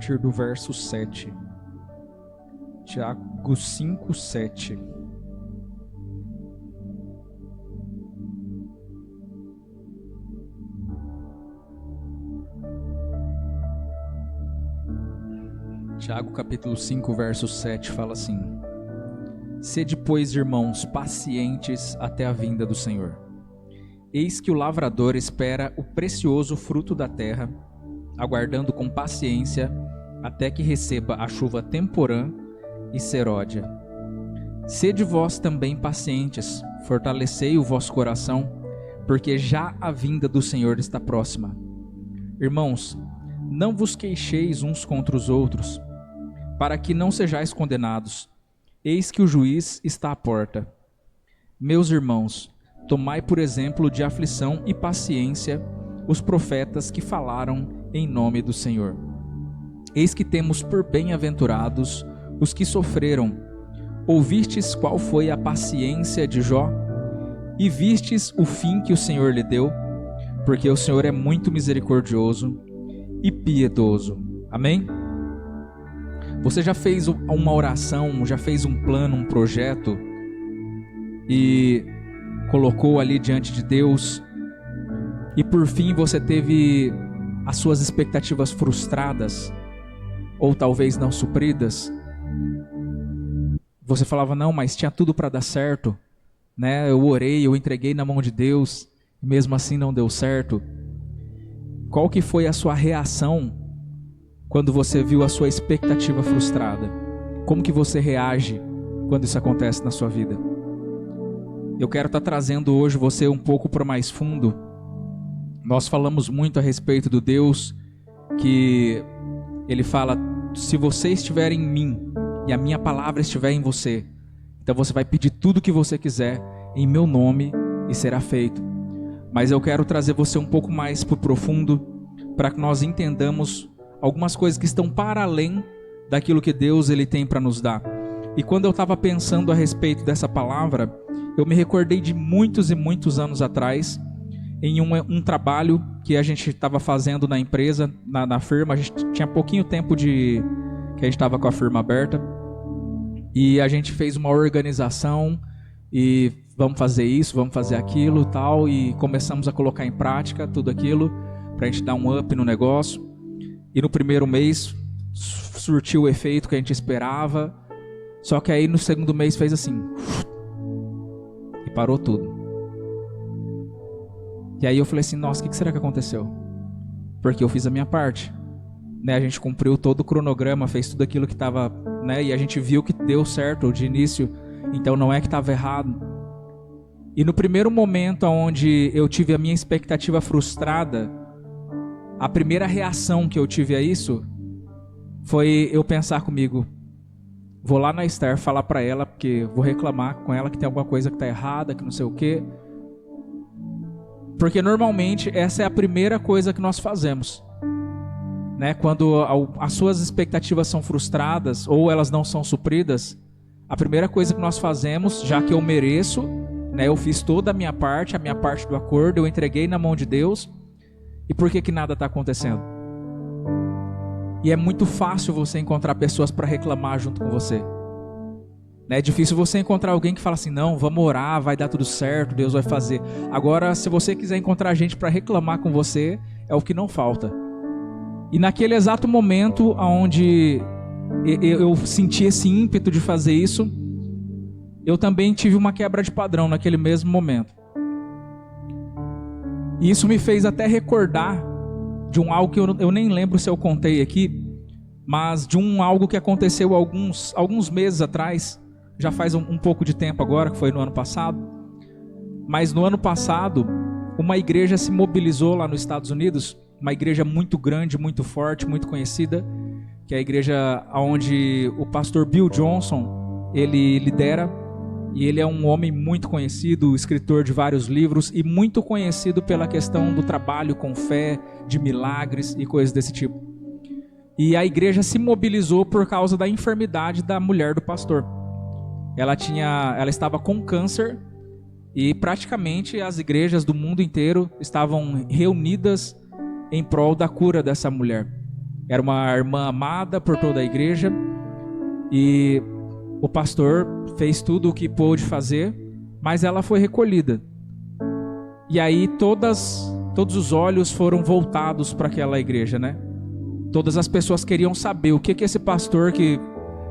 partir do verso 7. Tiago 5, 7. Tiago capítulo 5, verso 7 fala assim: Sede, pois, irmãos, pacientes até a vinda do Senhor. Eis que o lavrador espera o precioso fruto da terra, aguardando com paciência até que receba a chuva temporã e seródia. Sede vós também pacientes, fortalecei o vosso coração, porque já a vinda do Senhor está próxima. Irmãos, não vos queixeis uns contra os outros, para que não sejais condenados. Eis que o juiz está à porta. Meus irmãos, tomai por exemplo de aflição e paciência os profetas que falaram em nome do Senhor. Eis que temos por bem-aventurados os que sofreram. Ouvistes qual foi a paciência de Jó? E vistes o fim que o Senhor lhe deu? Porque o Senhor é muito misericordioso e piedoso. Amém? Você já fez uma oração, já fez um plano, um projeto e colocou ali diante de Deus e por fim você teve as suas expectativas frustradas ou talvez não supridas? Você falava, não, mas tinha tudo para dar certo, né? Eu orei, eu entreguei na mão de Deus, e mesmo assim não deu certo. Qual que foi a sua reação quando você viu a sua expectativa frustrada? Como que você reage quando isso acontece na sua vida? Eu quero estar trazendo hoje você um pouco para mais fundo. Nós falamos muito a respeito do Deus que Ele fala, se você estiver em mim e a minha palavra estiver em você, então você vai pedir tudo o que você quiser em meu nome e será feito. Mas eu quero trazer você um pouco mais para o profundo, para que nós entendamos algumas coisas que estão para além daquilo que Deus ele tem para nos dar. E quando eu estava pensando a respeito dessa palavra, eu me recordei de muitos e muitos anos atrás, em um trabalho que a gente estava fazendo na empresa, na firma. A gente tinha pouquinho tempo que a gente estava com a firma aberta, e a gente fez uma organização, e vamos fazer isso, vamos fazer aquilo tal, e começamos a colocar em prática tudo aquilo, para a gente dar um up no negócio. E no primeiro mês surtiu o efeito que a gente esperava. Só que aí no segundo mês fez assim. E parou tudo. E aí eu falei assim, nossa, o que será que aconteceu? Porque eu fiz a minha parte. Né? A gente cumpriu todo o cronograma, fez tudo aquilo que estava... Né? E a gente viu que deu certo de início. Então não é que estava errado. E no primeiro momento onde eu tive a minha expectativa frustrada, a primeira reação que eu tive a isso foi eu pensar comigo, vou lá na Esther falar para ela, porque vou reclamar com ela que tem alguma coisa que está errada, que não sei o quê. Porque normalmente essa é a primeira coisa que nós fazemos, né? Quando as suas expectativas são frustradas ou elas não são supridas, a primeira coisa que nós fazemos, já que eu mereço, né? Eu fiz toda a minha parte do acordo, eu entreguei na mão de Deus. E por que nada está acontecendo? E é muito fácil você encontrar pessoas para reclamar junto com você. É difícil você encontrar alguém que fala assim, não, vamos orar, vai dar tudo certo, Deus vai fazer. Agora, se você quiser encontrar gente para reclamar com você, é o que não falta. E naquele exato momento onde eu senti esse ímpeto de fazer isso, eu também tive uma quebra de padrão naquele mesmo momento. E isso me fez até recordar de algo que eu nem lembro se eu contei aqui, mas de algo que aconteceu alguns meses atrás, já faz um pouco de tempo agora, que foi no ano passado. Mas no ano passado, uma igreja se mobilizou lá nos Estados Unidos, uma igreja muito grande, muito forte, muito conhecida, que é a igreja onde o pastor Bill Johnson, ele lidera. E ele é um homem muito conhecido, escritor de vários livros e muito conhecido pela questão do trabalho com fé, de milagres e coisas desse tipo. E a igreja se mobilizou por causa da enfermidade da mulher do pastor. Ela estava com câncer e praticamente as igrejas do mundo inteiro estavam reunidas em prol da cura dessa mulher. Era uma irmã amada por toda a igreja e o pastor fez tudo o que pôde fazer, mas ela foi recolhida. E aí todos os olhos foram voltados para aquela igreja, né? Todas as pessoas queriam saber o que esse pastor que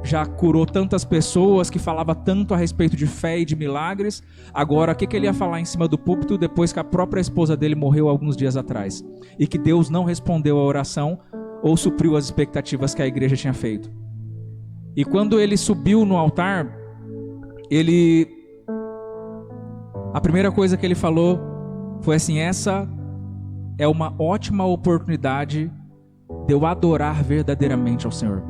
já curou tantas pessoas, que falava tanto a respeito de fé e de milagres, agora o que ele ia falar em cima do púlpito depois que a própria esposa dele morreu alguns dias atrás e que Deus não respondeu a oração ou supriu as expectativas que a igreja tinha feito. E quando ele subiu no altar, a primeira coisa que ele falou foi assim: essa é uma ótima oportunidade de eu adorar verdadeiramente ao Senhor.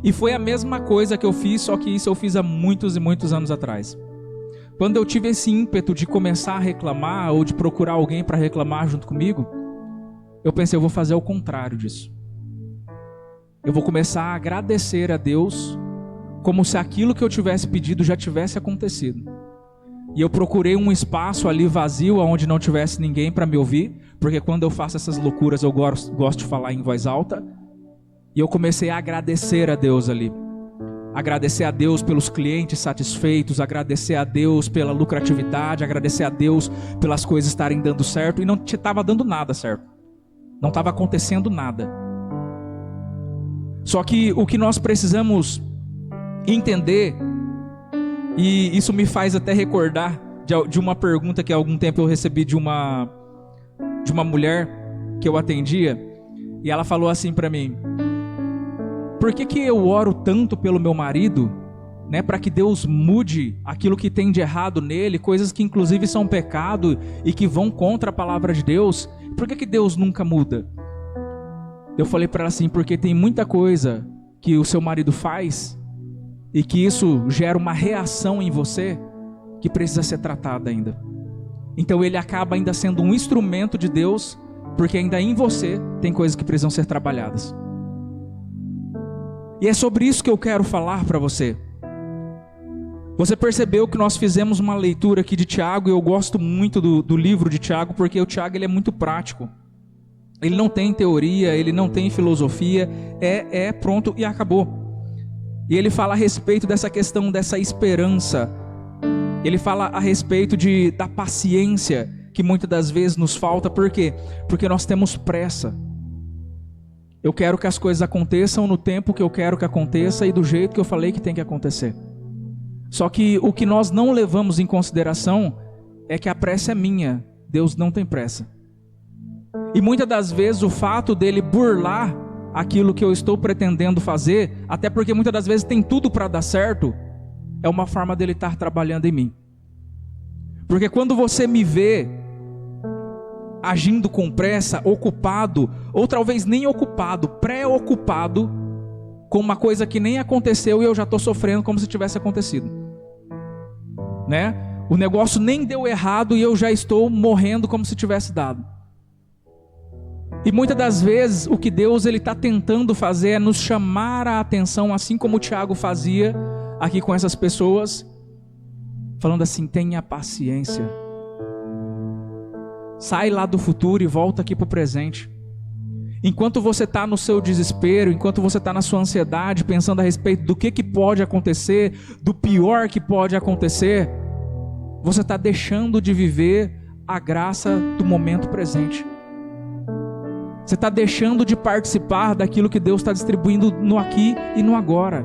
E foi a mesma coisa que eu fiz, só que isso eu fiz há muitos e muitos anos atrás. Quando eu tive esse ímpeto de começar a reclamar, ou de procurar alguém para reclamar junto comigo, eu pensei, eu vou fazer o contrário disso. Eu vou começar a agradecer a Deus, como se aquilo que eu tivesse pedido já tivesse acontecido. E eu procurei um espaço ali vazio, onde não tivesse ninguém para me ouvir, porque quando eu faço essas loucuras eu gosto de falar em voz alta. E eu comecei a agradecer a Deus ali. Agradecer a Deus pelos clientes satisfeitos, agradecer a Deus pela lucratividade, agradecer a Deus pelas coisas estarem dando certo. E não estava dando nada certo. Não estava acontecendo nada. Só que o que nós precisamos entender, e isso me faz até recordar de uma pergunta que há algum tempo eu recebi de uma mulher que eu atendia, e ela falou assim para mim: por que eu oro tanto pelo meu marido, né, para que Deus mude aquilo que tem de errado nele, coisas que inclusive são pecado e que vão contra a palavra de Deus? Por que Deus nunca muda? Eu falei para ela assim: porque tem muita coisa que o seu marido faz e que isso gera uma reação em você que precisa ser tratada ainda. Então ele acaba ainda sendo um instrumento de Deus, porque ainda em você tem coisas que precisam ser trabalhadas. E é sobre isso que eu quero falar para você. Você percebeu que nós fizemos uma leitura aqui de Tiago, e eu gosto muito do livro de Tiago, porque o Tiago ele é muito prático. Ele não tem teoria, ele não tem filosofia, é pronto e acabou. E ele fala a respeito dessa questão dessa esperança. Ele fala a respeito da paciência que muitas das vezes nos falta. Por quê? Porque nós temos pressa. Eu quero que as coisas aconteçam no tempo que eu quero que aconteça e do jeito que eu falei que tem que acontecer. Só que o que nós não levamos em consideração é que a pressa é minha, Deus não tem pressa. E muitas das vezes o fato dele burlar aquilo que eu estou pretendendo fazer, até porque muitas das vezes tem tudo para dar certo, é uma forma dele estar trabalhando em mim. Porque quando você me vê agindo com pressa, ocupado, ou talvez nem ocupado, preocupado com uma coisa que nem aconteceu e eu já estou sofrendo como se tivesse acontecido, né? O negócio nem deu errado e eu já estou morrendo como se tivesse dado. E muitas das vezes o que Deus ele está tentando fazer é nos chamar a atenção, assim como o Tiago fazia aqui com essas pessoas, falando assim: tenha paciência. Sai lá do futuro e volta aqui para o presente. Enquanto você está no seu desespero, enquanto você está na sua ansiedade, pensando a respeito do que pode acontecer, do pior que pode acontecer, você está deixando de viver a graça do momento presente. Você está deixando de participar daquilo que Deus está distribuindo no aqui e no agora.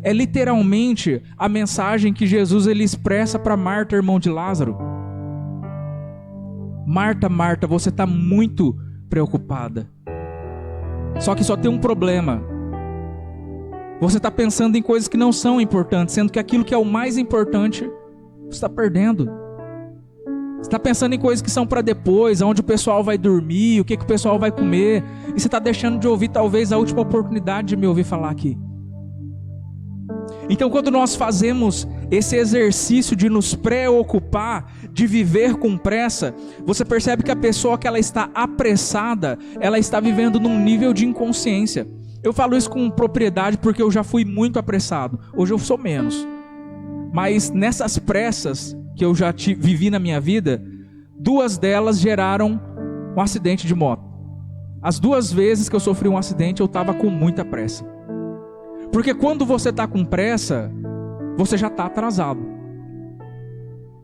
É literalmente a mensagem que Jesus ele expressa para Marta, irmão de Lázaro. Marta, Marta, você está muito preocupada. Só que só tem um problema. Você está pensando em coisas que não são importantes, sendo que aquilo que é o mais importante, você está perdendo. Você está pensando em coisas que são para depois, onde o pessoal vai dormir, o que o pessoal vai comer, e você está deixando de ouvir talvez a última oportunidade de me ouvir falar aqui. Então quando nós fazemos esse exercício de nos preocupar, de viver com pressa, você percebe que a pessoa que ela está apressada, ela está vivendo num nível de inconsciência. Eu falo isso com propriedade porque eu já fui muito apressado, hoje eu sou menos. Mas nessas pressas que eu já vivi na minha vida, 2 delas geraram um acidente de moto. As 2 vezes que eu sofri um acidente, eu estava com muita pressa. Porque quando você está com pressa, você já está atrasado.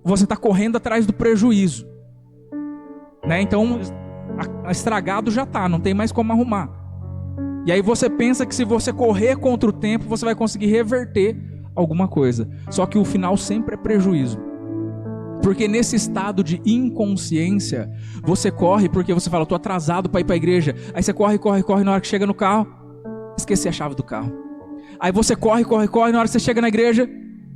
Você está correndo atrás do prejuízo, né? Então, estragado já está, não tem mais como arrumar. E aí você pensa que se você correr contra o tempo, você vai conseguir reverter alguma coisa. Só que o final sempre é prejuízo. Porque nesse estado de inconsciência, você corre porque você fala, estou atrasado para ir para a igreja. Aí você corre, na hora que chega no carro, esqueci a chave do carro. Aí você corre, na hora que você chega na igreja,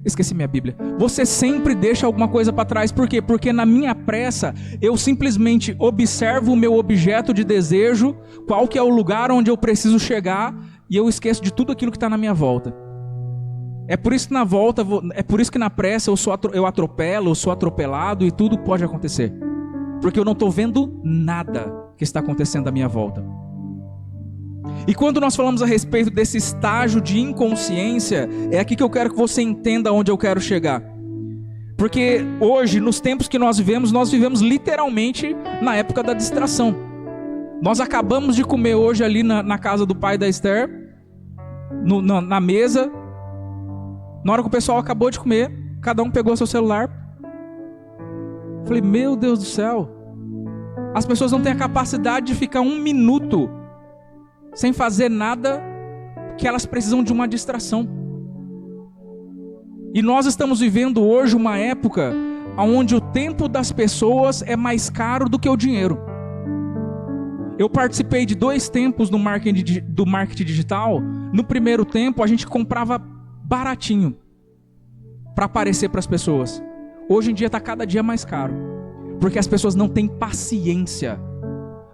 esqueci minha Bíblia. Você sempre deixa alguma coisa para trás. Por quê? Porque na minha pressa, eu simplesmente observo o meu objeto de desejo, qual que é o lugar onde eu preciso chegar, e eu esqueço de tudo aquilo que está na minha volta. É por isso que na volta, é por isso que na pressa eu atropelo, eu sou atropelado e tudo pode acontecer. Porque eu não estou vendo nada que está acontecendo à minha volta. E quando nós falamos a respeito desse estágio de inconsciência, é aqui que eu quero que você entenda onde eu quero chegar. Porque hoje, nos tempos que nós vivemos literalmente na época da distração. Nós acabamos de comer hoje ali na casa do pai da Esther, na mesa. Na hora que o pessoal acabou de comer, cada um pegou seu celular. Falei, meu Deus do céu. As pessoas não têm a capacidade de ficar 1 minuto sem fazer nada, que elas precisam de uma distração. E nós estamos vivendo hoje uma época onde o tempo das pessoas é mais caro do que o dinheiro. Eu participei de 2 tempos do marketing digital. No primeiro tempo a gente comprava baratinho para aparecer para as pessoas. Hoje em dia está cada dia mais caro, porque as pessoas não têm paciência.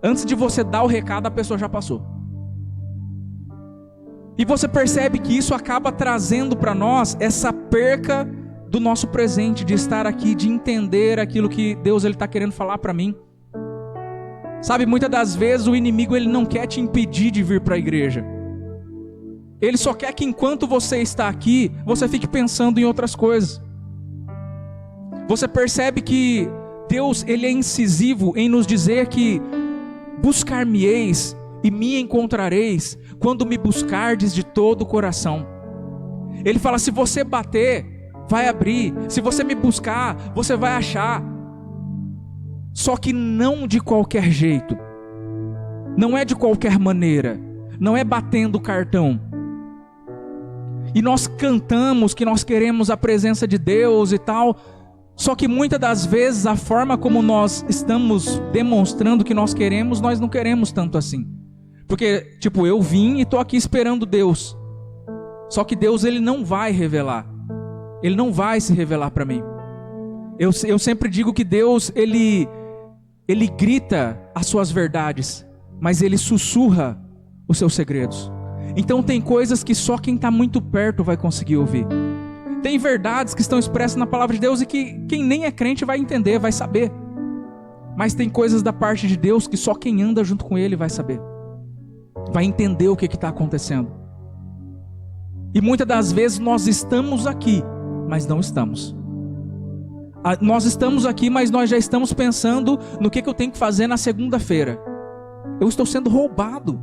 Antes de você dar o recado, a pessoa já passou. E você percebe que isso acaba trazendo para nós essa perca do nosso presente, de estar aqui, de entender aquilo que Deus está querendo falar para mim. Sabe, muitas das vezes o inimigo ele não quer te impedir de vir para a igreja. Ele só quer que enquanto você está aqui, você fique pensando em outras coisas. Você percebe que Deus ele é incisivo em nos dizer que buscar-me-eis e me encontrareis quando me buscardes de todo o coração. Ele fala, se você bater, vai abrir. Se você me buscar, você vai achar. Só que não de qualquer jeito. Não é de qualquer maneira. Não é batendo cartão. E nós cantamos que nós queremos a presença de Deus e tal. Só que muitas das vezes a forma como nós estamos demonstrando que nós queremos, nós não queremos tanto assim. Porque, tipo, eu vim e estou aqui esperando Deus. Só que Deus, ele não vai revelar. Ele não vai se revelar para mim. Eu sempre digo que Deus, ele grita as suas verdades, mas ele sussurra os seus segredos. Então tem coisas que só quem está muito perto vai conseguir ouvir. Tem verdades que estão expressas na palavra de Deus e que quem nem é crente vai entender, vai saber. Mas tem coisas da parte de Deus que só quem anda junto com ele vai saber. Vai entender o que está acontecendo. E muitas das vezes nós estamos aqui, mas não estamos. Nós estamos aqui, mas nós já estamos pensando no que eu tenho que fazer na segunda-feira. Eu estou sendo roubado.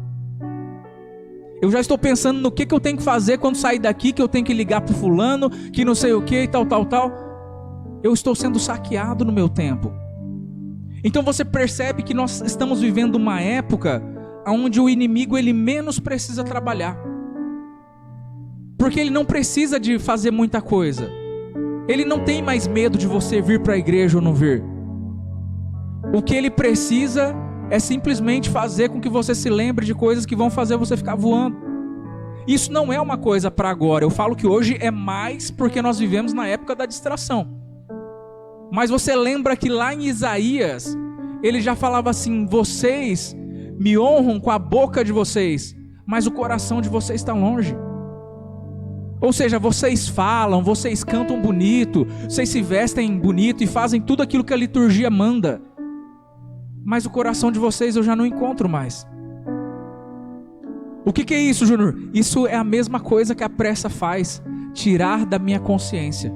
Eu já estou pensando no que eu tenho que fazer quando sair daqui, que eu tenho que ligar para o fulano, que não sei o que e tal. Eu estou sendo saqueado no meu tempo. Então você percebe que nós estamos vivendo uma época onde o inimigo ele menos precisa trabalhar. Porque ele não precisa de fazer muita coisa. Ele não tem mais medo de você vir para a igreja ou não vir. O que ele precisa é simplesmente fazer com que você se lembre de coisas que vão fazer você ficar voando. Isso não é uma coisa para agora. Eu falo que hoje é mais porque nós vivemos na época da distração. Mas você lembra que lá em Isaías, ele já falava assim, vocês me honram com a boca de vocês, mas o coração de vocês está longe. Ou seja, vocês falam, vocês cantam bonito, vocês se vestem bonito e fazem tudo aquilo que a liturgia manda. Mas o coração de vocês eu já não encontro mais. O que é isso, Júnior? Isso é a mesma coisa que a pressa faz. Tirar da minha consciência.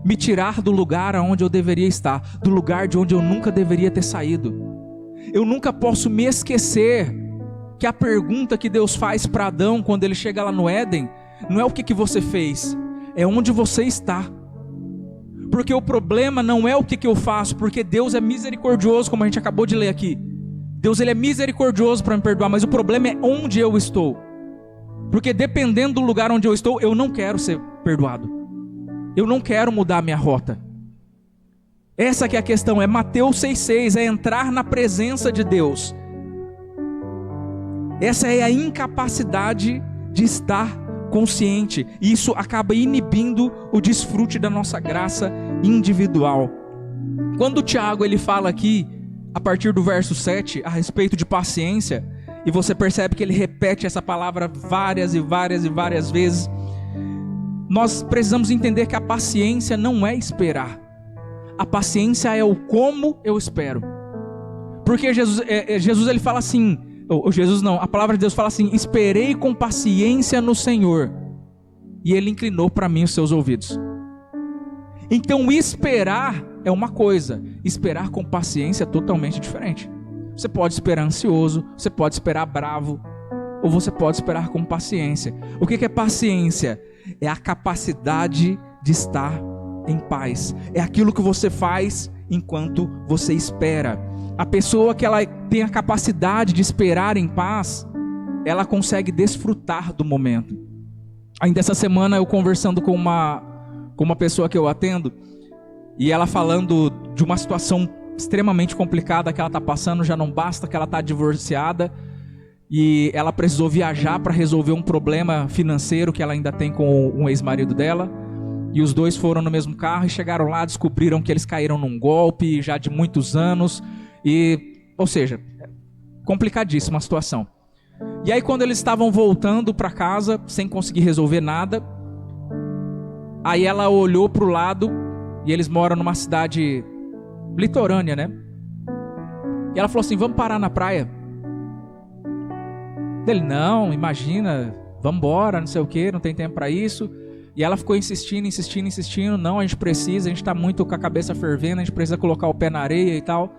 Me tirar do lugar onde eu deveria estar. Do lugar de onde eu nunca deveria ter saído. Eu nunca posso me esquecer que a pergunta que Deus faz para Adão quando ele chega lá no Éden, não é o que você fez, é onde você está. Porque o problema não é o que eu faço, porque Deus é misericordioso, como a gente acabou de ler aqui. Deus, ele é misericordioso para me perdoar, mas o problema é onde eu estou. Porque dependendo do lugar onde eu estou, eu não quero ser perdoado. Eu não quero mudar a minha rota. Essa que é a questão, é Mateus 6,6, é entrar na presença de Deus. Essa é a incapacidade de estar consciente. E isso acaba inibindo o desfrute da nossa graça individual. Quando o Tiago ele fala aqui, a partir do verso 7, a respeito de paciência, e você percebe que ele repete essa palavra várias e várias e várias vezes, nós precisamos entender que a paciência não é esperar. A paciência é o como eu espero. Porque Jesus ele fala assim, a palavra de Deus fala assim: esperei com paciência no Senhor, e Ele inclinou para mim os seus ouvidos. Então esperar é uma coisa, esperar com paciência é totalmente diferente. Você pode esperar ansioso, você pode esperar bravo, ou você pode esperar com paciência. O que é paciência? É a capacidade de estar em paz. É aquilo que você faz enquanto você espera. A pessoa que ela tem a capacidade de esperar em paz, ela consegue desfrutar do momento. Ainda essa semana eu conversando com uma pessoa que eu atendo, e ela falando de uma situação extremamente complicada que ela está passando. Já não basta que ela está divorciada, e ela precisou viajar para resolver um problema financeiro que ela ainda tem com um ex-marido dela. E os dois foram no mesmo carro e chegaram lá, descobriram que eles caíram num golpe já de muitos anos. Ou seja, complicadíssima a situação. E aí quando eles estavam voltando para casa, sem conseguir resolver nada, aí ela olhou para o lado, e eles moram numa cidade litorânea, né? E ela falou assim: vamos parar na praia. Ele: não, imagina, vamos embora, não sei o que, não tem tempo para isso. E ela ficou insistindo, não, a gente precisa, a gente está muito com a cabeça fervendo, a gente precisa colocar o pé na areia e tal.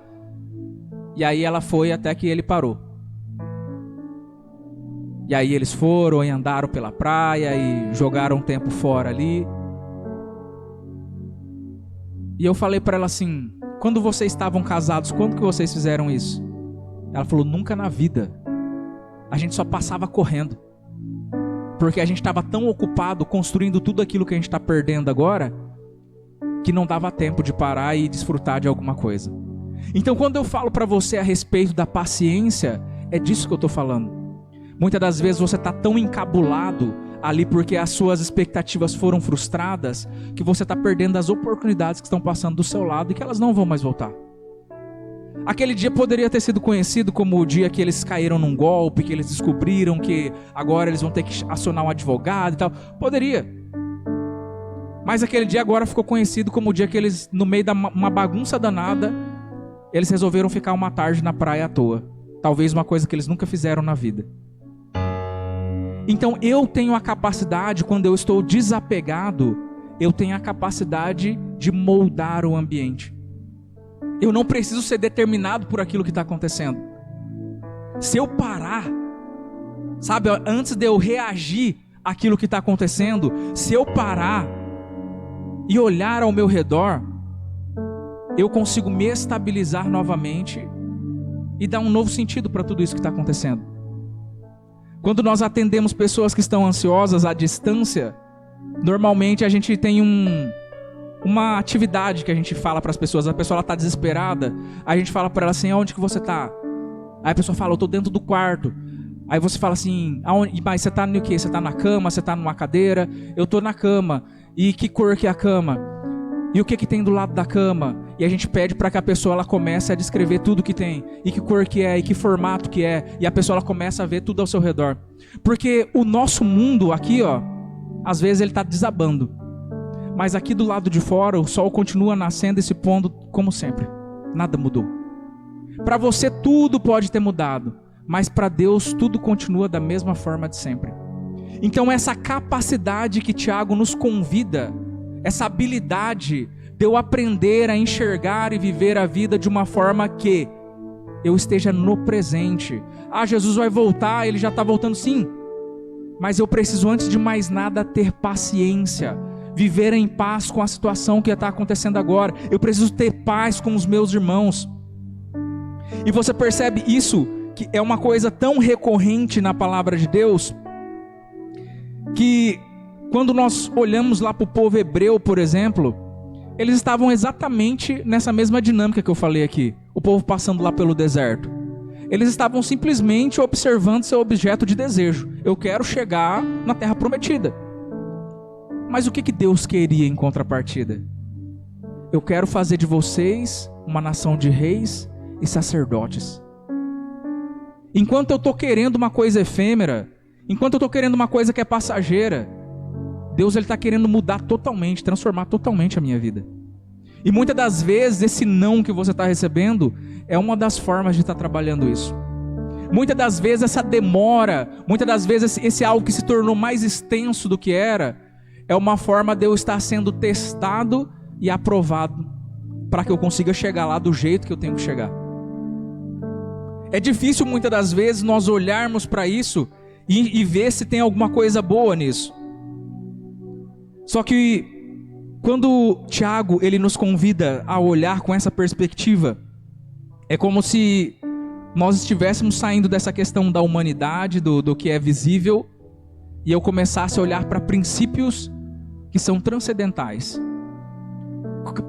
E aí ela foi até que ele parou. E aí eles foram e andaram pela praia e jogaram um tempo fora ali. E eu falei para ela assim: quando vocês estavam casados, quando que vocês fizeram isso? Ela falou: nunca na vida. A gente só passava correndo. Porque a gente estava tão ocupado construindo tudo aquilo que a gente está perdendo agora, que não dava tempo de parar e desfrutar de alguma coisa. Então quando eu falo para você a respeito da paciência, é disso que eu estou falando. Muitas das vezes você está tão encabulado ali porque as suas expectativas foram frustradas, que você está perdendo as oportunidades que estão passando do seu lado e que elas não vão mais voltar. Aquele dia poderia ter sido conhecido como o dia que eles caíram num golpe, que eles descobriram que agora eles vão ter que acionar um advogado e tal. Poderia. Mas aquele dia agora ficou conhecido como o dia que eles, no meio de uma bagunça danada, eles resolveram ficar uma tarde na praia à toa. Talvez uma coisa que eles nunca fizeram na vida. Então eu tenho a capacidade, quando eu estou desapegado, eu tenho a capacidade de moldar o ambiente. Eu não preciso ser determinado por aquilo que está acontecendo. Se eu parar, sabe, antes de eu reagir àquilo que está acontecendo, se eu parar e olhar ao meu redor, eu consigo me estabilizar novamente e dar um novo sentido para tudo isso que está acontecendo. Quando nós atendemos pessoas que estão ansiosas à distância, normalmente a gente tem uma atividade que a gente fala para as pessoas. A pessoa está desesperada, a gente fala para ela assim: aonde que você está? Aí a pessoa fala: eu estou dentro do quarto. Aí você fala assim: aonde? Mas você está no quê? Você está na cama? Você está numa cadeira? Eu estou na cama. E que cor que é a cama? E o que tem do lado da cama? E a gente pede para que a pessoa ela comece a descrever tudo que tem. E que cor que é, e que formato que é. E a pessoa ela começa a ver tudo ao seu redor. Porque o nosso mundo aqui, ó, às vezes ele está desabando. Mas aqui do lado de fora o sol continua nascendo e se pondo como sempre. Nada mudou. Para você tudo pode ter mudado, mas para Deus tudo continua da mesma forma de sempre. Então essa capacidade que Tiago nos convida, essa habilidade de eu aprender a enxergar e viver a vida de uma forma que eu esteja no presente. Ah, Jesus vai voltar, ele já está voltando, sim. Mas eu preciso, antes de mais nada, ter paciência, viver em paz com a situação que está acontecendo agora. Eu preciso ter paz com os meus irmãos. E você percebe isso, que é uma coisa tão recorrente na palavra de Deus, que quando nós olhamos lá para o povo hebreu, por exemplo, eles estavam exatamente nessa mesma dinâmica que eu falei aqui. O povo passando lá pelo deserto. Eles estavam simplesmente observando seu objeto de desejo. Eu quero chegar na terra prometida. Mas o que Deus queria em contrapartida? Eu quero fazer de vocês uma nação de reis e sacerdotes. Enquanto eu estou querendo uma coisa efêmera, enquanto eu estou querendo uma coisa que é passageira, Deus está querendo mudar totalmente, transformar totalmente a minha vida. E muitas das vezes esse não que você está recebendo é uma das formas de estar trabalhando isso. Muitas das vezes essa demora, muitas das vezes esse algo que se tornou mais extenso do que era, é uma forma de eu estar sendo testado e aprovado para que eu consiga chegar lá do jeito que eu tenho que chegar. É difícil muitas das vezes nós olharmos para isso e ver se tem alguma coisa boa nisso. Só que quando Tiago ele nos convida a olhar com essa perspectiva, é como se nós estivéssemos saindo dessa questão da humanidade, do que é visível, e eu começasse a olhar para princípios que são transcendentais.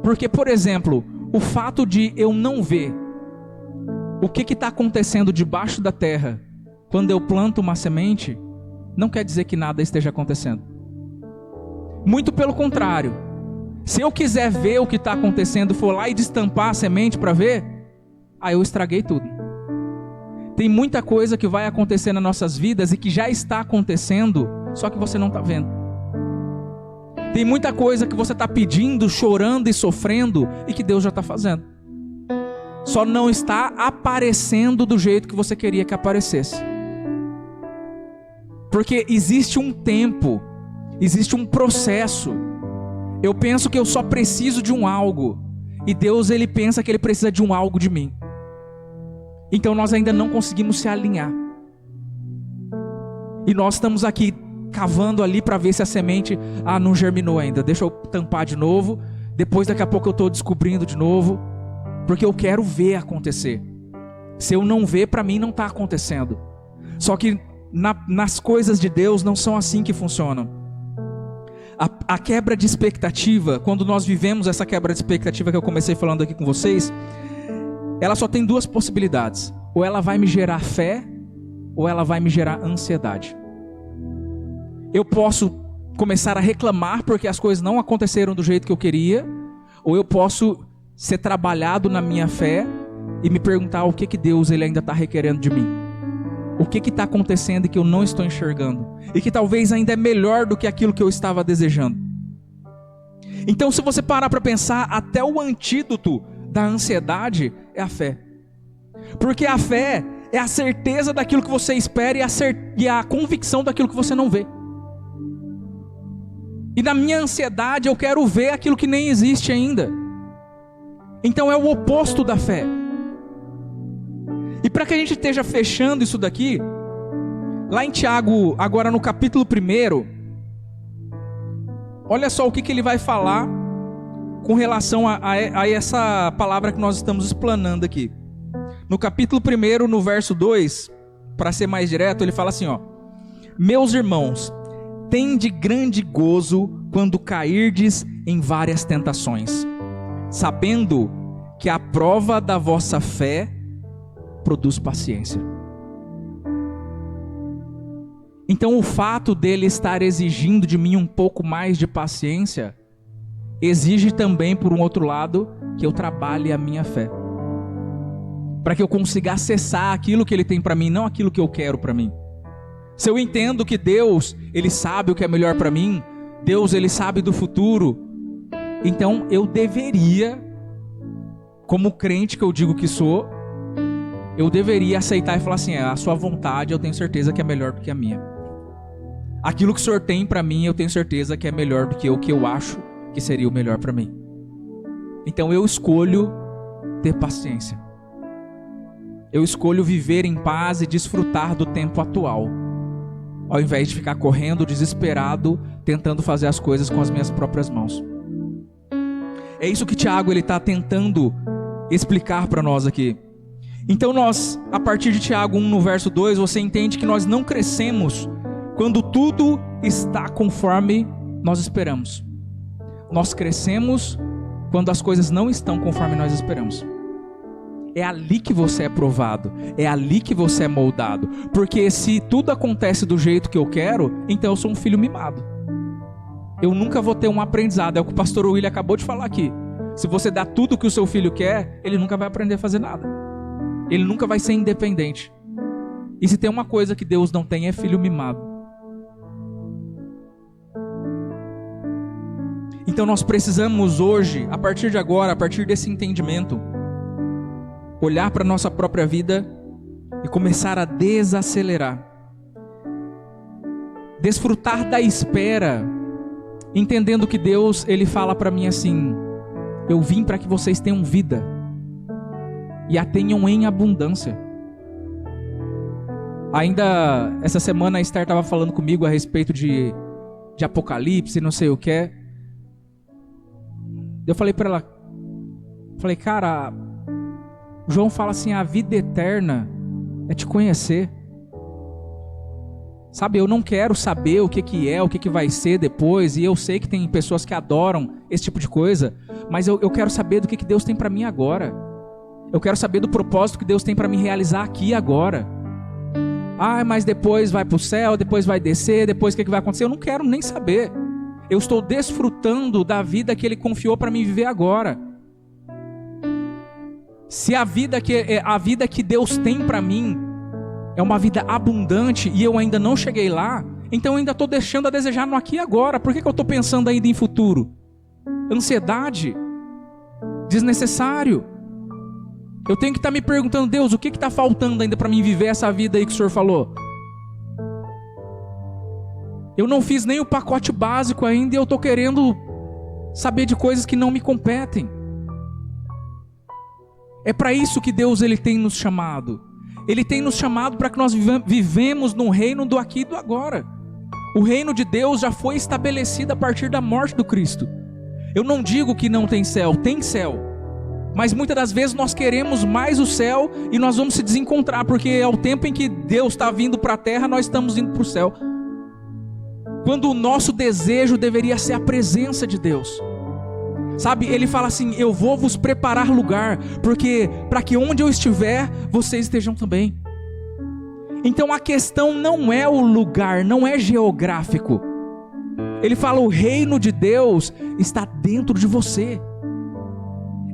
Porque, por exemplo, o fato de eu não ver o que está acontecendo debaixo da terra quando eu planto uma semente, não quer dizer que nada esteja acontecendo. Muito pelo contrário. Se eu quiser ver o que está acontecendo, for lá e destampar a semente para ver, aí eu estraguei tudo. Tem muita coisa que vai acontecer nas nossas vidas e que já está acontecendo, só que você não está vendo. Tem muita coisa que você está pedindo, chorando e sofrendo, e que Deus já está fazendo. Só não está aparecendo do jeito que você queria que aparecesse. Porque existe um tempo, existe um processo. Eu penso que eu só preciso de um algo, e Deus ele pensa que ele precisa de um algo de mim. Então nós ainda não conseguimos se alinhar. E nós estamos aqui cavando ali para ver se a semente não germinou ainda. Deixa eu tampar de novo. Depois daqui a pouco eu estou descobrindo de novo. Porque eu quero ver acontecer. Se eu não ver, para mim não está acontecendo. Só que nas coisas de Deus não são assim que funcionam. A quebra de expectativa, quando nós vivemos essa quebra de expectativa que eu comecei falando aqui com vocês, ela só tem duas possibilidades. Ou ela vai me gerar fé, ou ela vai me gerar ansiedade. Eu posso começar a reclamar porque as coisas não aconteceram do jeito que eu queria, ou eu posso ser trabalhado na minha fé e me perguntar o que Deus ele ainda está requerendo de mim. O que está acontecendo e que eu não estou enxergando, e que talvez ainda é melhor do que aquilo que eu estava desejando. Então, se você parar para pensar, até o antídoto da ansiedade é a fé. Porque a fé é a certeza daquilo que você espera e a convicção daquilo que você não vê. E na minha ansiedade eu quero ver aquilo que nem existe ainda. Então é o oposto da fé. E para que a gente esteja fechando isso daqui, lá em Tiago, agora no capítulo 1, olha só o que ele vai falar com relação a essa palavra que nós estamos explanando aqui. No capítulo 1, no verso 2, para ser mais direto, ele fala assim, ó: meus irmãos, tende grande gozo quando cairdes em várias tentações, sabendo que a prova da vossa fé produz paciência. Então o fato dele estar exigindo de mim um pouco mais de paciência, exige também, por um outro lado, que eu trabalhe a minha fé. Para que eu consiga acessar aquilo que ele tem para mim, não aquilo que eu quero para mim. Se eu entendo que Deus, ele sabe o que é melhor para mim, Deus, ele sabe do futuro, então eu deveria, como crente que eu digo que sou, eu deveria aceitar e falar assim, a sua vontade eu tenho certeza que é melhor do que a minha. Aquilo que o Senhor tem para mim, eu tenho certeza que é melhor do que o que eu acho que seria o melhor para mim. Então eu escolho ter paciência. Eu escolho viver em paz e desfrutar do tempo atual, ao invés de ficar correndo desesperado, tentando fazer as coisas com as minhas próprias mãos. É isso que Tiago está tentando explicar para nós aqui. Então nós, a partir de Tiago 1, no verso 2, você entende que nós não crescemos quando tudo está conforme nós esperamos. Nós crescemos quando as coisas não estão conforme nós esperamos. É ali que você é provado, é ali que você é moldado. Porque se tudo acontece do jeito que eu quero, então eu sou um filho mimado. Eu nunca vou ter um aprendizado, é o que o pastor William acabou de falar aqui. Se você dá tudo que o seu filho quer, ele nunca vai aprender a fazer nada. Ele nunca vai ser independente. E se tem uma coisa que Deus não tem, é filho mimado. Então nós precisamos hoje, a partir de agora, a partir desse entendimento, olhar para a nossa própria vida e começar a desacelerar. Desfrutar da espera, entendendo que Deus, Ele fala para mim assim: eu vim para que vocês tenham vida e a tenham em abundância. Ainda essa semana a Esther estava falando comigo a respeito de Apocalipse, não sei o que. Eu falei para ela, cara, João fala assim, a vida eterna é te conhecer. Sabe, eu não quero saber o que é, o que vai ser depois, e eu sei que tem pessoas que adoram esse tipo de coisa, mas eu quero saber do que Deus tem para mim agora. Eu quero saber do propósito que Deus tem para me realizar aqui agora. Ah, mas depois vai para o céu, depois vai descer, depois o que vai acontecer? Eu não quero nem saber. Eu estou desfrutando da vida que Ele confiou para mim viver agora. Se a vida que Deus tem para mim é uma vida abundante e eu ainda não cheguei lá, então eu ainda estou deixando a desejar no aqui e agora. Por que eu estou pensando ainda em futuro? Ansiedade, desnecessário. Eu tenho que estar me perguntando, Deus, o que está faltando ainda para mim viver essa vida aí que o Senhor falou? Eu não fiz nem o pacote básico ainda e eu estou querendo saber de coisas que não me competem. É para isso que Deus Ele tem nos chamado. Ele tem nos chamado para que nós vivemos num reino do aqui e do agora. O reino de Deus já foi estabelecido a partir da morte do Cristo. Eu não digo que não tem céu, tem céu. Mas muitas das vezes nós queremos mais o céu e nós vamos se desencontrar, porque é o tempo em que Deus está vindo para a terra, nós estamos indo para o céu. Quando o nosso desejo deveria ser a presença de Deus. Sabe, Ele fala assim, eu vou vos preparar lugar, porque para que onde eu estiver, vocês estejam também. Então a questão não é o lugar, não é geográfico. Ele fala, o reino de Deus está dentro de você.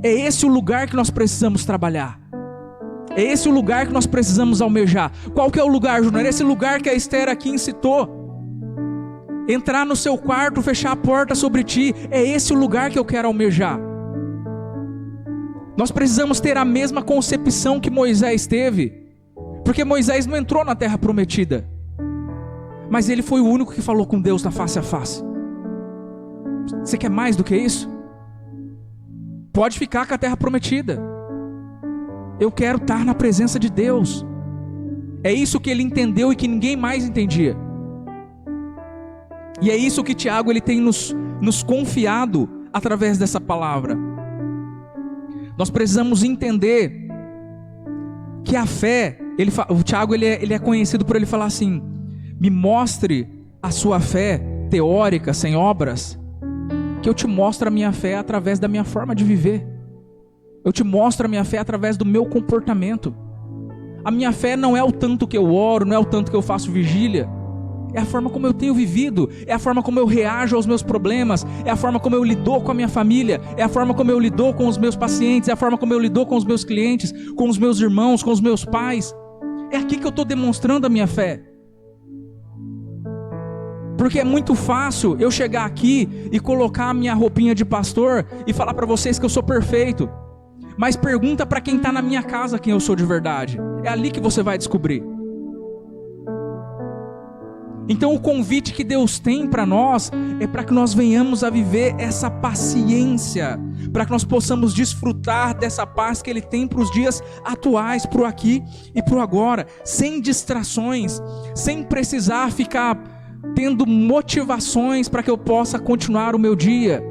É esse o lugar que nós precisamos trabalhar. É esse o lugar que nós precisamos almejar. Qual que é o lugar, Júnior? É esse lugar que a Esther aqui incitou. Entrar no seu quarto, fechar a porta sobre ti. É esse o lugar que eu quero almejar. Nós precisamos ter a mesma concepção que Moisés teve. Porque Moisés não entrou na terra prometida, mas ele foi o único que falou com Deus na face a face. Você quer mais do que isso? Pode ficar com a terra prometida. Eu quero estar na presença de Deus. É isso que ele entendeu e que ninguém mais entendia. E é isso que Tiago ele tem nos confiado através dessa palavra. Nós precisamos entender que a fé, o Tiago ele é conhecido por ele falar assim, me mostre a sua fé teórica, sem obras, que eu te mostro a minha fé através da minha forma de viver. Eu te mostro a minha fé através do meu comportamento. A minha fé não é o tanto que eu oro, não é o tanto que eu faço vigília. É a forma como eu tenho vivido, é a forma como eu reajo aos meus problemas, é a forma como eu lido com a minha família, é a forma como eu lido com os meus pacientes, é a forma como eu lido com os meus clientes, com os meus irmãos, com os meus pais. É aqui que eu estou demonstrando a minha fé. Porque é muito fácil eu chegar aqui e colocar a minha roupinha de pastor e falar para vocês que eu sou perfeito. Mas pergunta para quem está na minha casa quem eu sou de verdade. É ali que você vai descobrir. Então o convite que Deus tem para nós é para que nós venhamos a viver essa paciência, para que nós possamos desfrutar dessa paz que Ele tem para os dias atuais, para o aqui e para o agora, sem distrações, sem precisar ficar tendo motivações para que eu possa continuar o meu dia.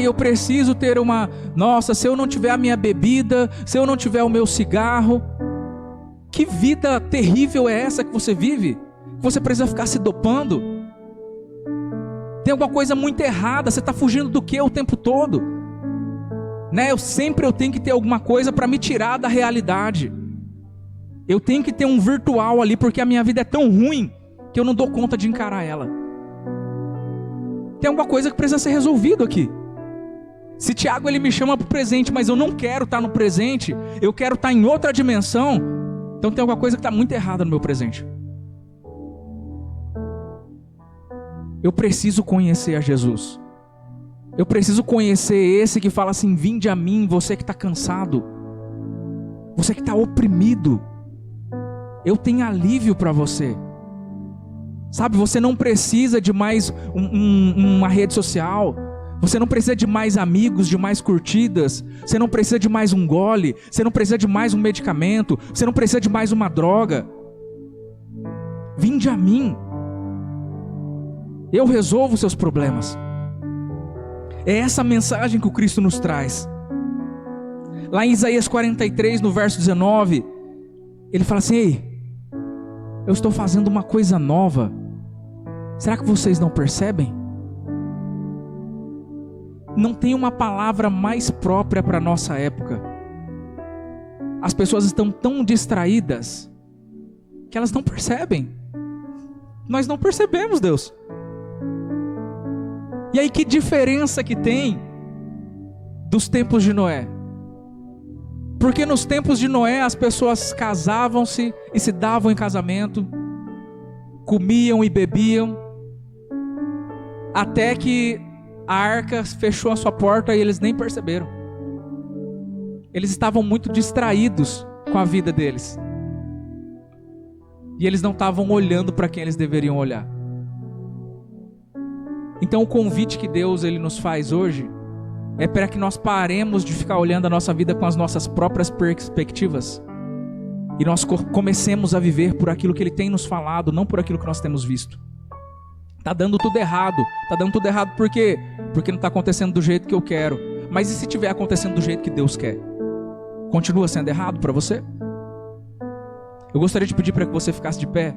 Eu preciso ter nossa, se eu não tiver a minha bebida, se eu não tiver o meu cigarro. Que vida terrível é essa que você vive? Você precisa ficar se dopando? Tem alguma coisa muito errada, você está fugindo do que o tempo todo? Né? Eu tenho que ter alguma coisa para me tirar da realidade. Eu tenho que ter um virtual ali, porque a minha vida é tão ruim que eu não dou conta de encarar ela. Tem alguma coisa que precisa ser resolvido aqui. Se Tiago ele me chama para o presente, mas eu não quero estar no presente, eu quero estar em outra dimensão, então tem alguma coisa que está muito errada no meu presente. Eu preciso conhecer a Jesus. Eu preciso conhecer esse que fala assim: vinde a mim, você que está cansado, você que está oprimido, eu tenho alívio para você. Sabe, você não precisa de mais uma rede social, você não precisa de mais amigos, de mais curtidas, você não precisa de mais um gole, você não precisa de mais um medicamento, você não precisa de mais uma droga. Vinde a mim, eu resolvo os seus problemas. É essa mensagem que o Cristo nos traz. Lá em Isaías 43, no verso 19, ele fala assim: ei, eu estou fazendo uma coisa nova, será que vocês não percebem? Não tem uma palavra mais própria para a nossa época. As pessoas estão tão distraídas que elas não percebem. Nós não percebemos, Deus. E aí, que diferença que tem dos tempos de Noé? Porque nos tempos de Noé as pessoas casavam-se e se davam em casamento, comiam e bebiam, até que a arca fechou a sua porta e eles nem perceberam. Eles estavam muito distraídos com a vida deles. E eles não estavam olhando para quem eles deveriam olhar. Então o convite que Deus ele nos faz hoje é para que nós paremos de ficar olhando a nossa vida com as nossas próprias perspectivas e nós comecemos a viver por aquilo que Ele tem nos falado, não por aquilo que nós temos visto. Tá dando tudo errado. Tá dando tudo errado por quê? Porque não está acontecendo do jeito que eu quero. Mas e se estiver acontecendo do jeito que Deus quer? Continua sendo errado para você? Eu gostaria de pedir para que você ficasse de pé.